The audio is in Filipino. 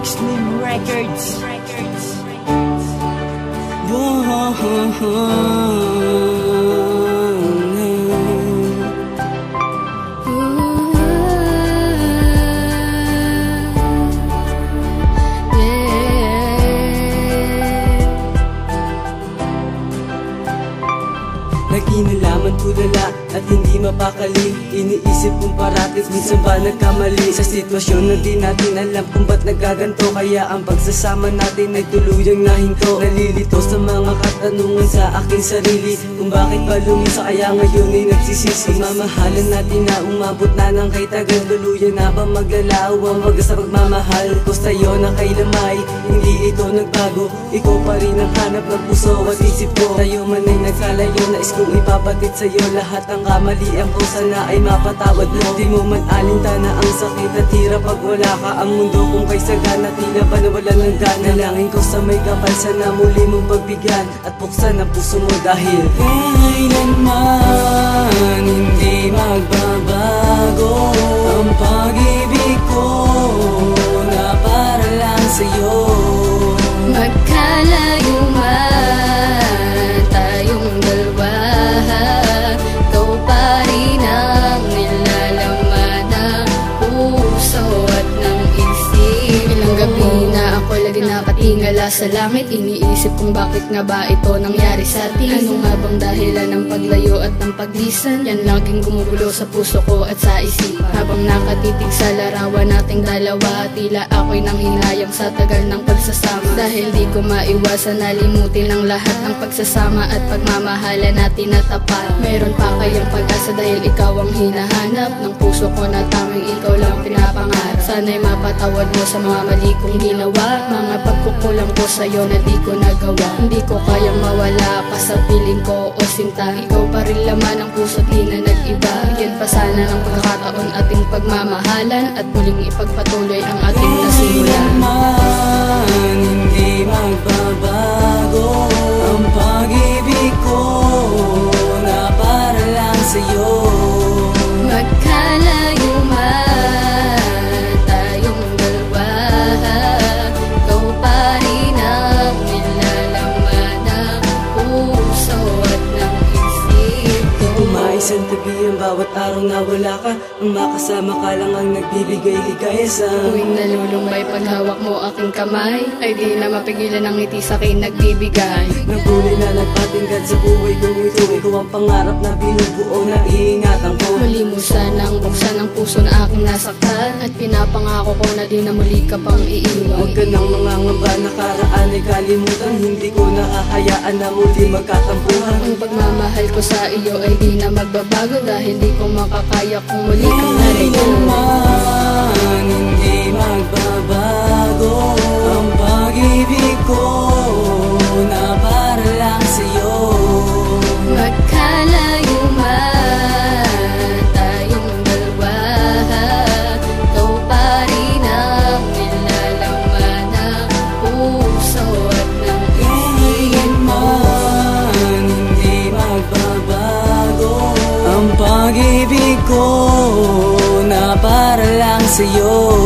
Slim Records. Nag-inalaman tulala at hindi mapakali. Iniisip kong parating minsan ba nagkamali sa sitwasyon na di natin alam kung ba't nagaganto. Kaya ang pagsasama natin ay tuluyang nahinto. Nalilito sa mga katanungan sa aking sarili kung bakit ba lumisa kaya ngayon ay nagsisisi. Mamahalan natin na umabot na ng kay tagal. Tuluyan na ba maglalaw ang wagas sa pagmamahal ko sa'yo na kay lamay? Hindi ito nagbago, ikaw pa rin ang hanap ng puso at isip ko. Tayo man ay nagsalayo, nais kong ipapatid sa'yo lahat ang kamalian ko, sana ay mapatawad mo. Di mo man alintana ang sakit at hirap pag wala ka. Ang mundo kong kay sagana, tila ba nawala ng gana. Nalangin ko sa may kapal, sana muli mong pagbigyan at buksan ang puso mo dahil kailanman hindi magbabago ang pag-ibig ko na para lang sa'yo. Magkalayo man tayong dalawa, ikaw pa rin ang nilalaman ng puso at ng isip. Ilang gabi na ako lagi nakatingala sa langit, iniisip kung bakit nga ba ito nangyari sa atin. Ano nga bang dahilan ng paglayo at ng paglisan? Yan laging gumugulo sa puso ko at sa isipan. Habang nakatitig sa larawan nating dalawa, tila ako'y nanghinayang sa tagal ng pagsasama. Dahil di ko maiwasan na limutin ang lahat ng pagsasama at pagmamahala natin na tapat. Meron pa kayang pag-asa dahil ikaw ang hinahanap ng puso ko na tanging ikaw lang pinapangarap. Sana'y mapatawad mo sa mga mali kong ginawa, mga pagkukulang ko sa'yo na di ko nagawa. Hindi ko kayang mawala pa sa piling ko o sinta. Ikaw pa rin laman ang puso't di na nag-iba. Bigyan pa sana ng pagkakataon ating pagmamahalan at muling ipagpatuloy ang ating nasimulan. Kailanman hindi magbabago ang pag-ibig ko na para lang sa'yo. Magkalayo man tayong dalawa, ikaw pa rin ang nilalaman ng puso at ng isip ko. Umaisan tabi ang bawat araw na wala ka, ang makasama ka lang ang nagbibigay ligaya sa tuwing nalulumbay paghawak mo aking kamay, ay di na mapigilan ang ngiti sa'kin nagbibigay. Nagulay na nagpatinggan sa buhay kong ito, ikaw ang pangarap na binubuo na iingatan ko. Muli mo sanang buksan ang puso na aking nasaktan, at pinapangako ko na di na muli ka pang iiwan. Huwag ka nang mangangamba, nakaraan ay kalimutan, hindi ko nakahayaan na muli magkatampuhan. Ang pagmamahal ko sa iyo ay di na magbabago, dahil di ko makakaya kung muli kang narito. Kailanman hindi magbabago ang pag-ibig ko na para lang sa'yo. Magkalayo man tayong dalawa, ikaw pa rin ang nilalaman ng puso at ng isip mo. Kailanman hindi magbabago ang pag-ibig ko na para lang sa'yo.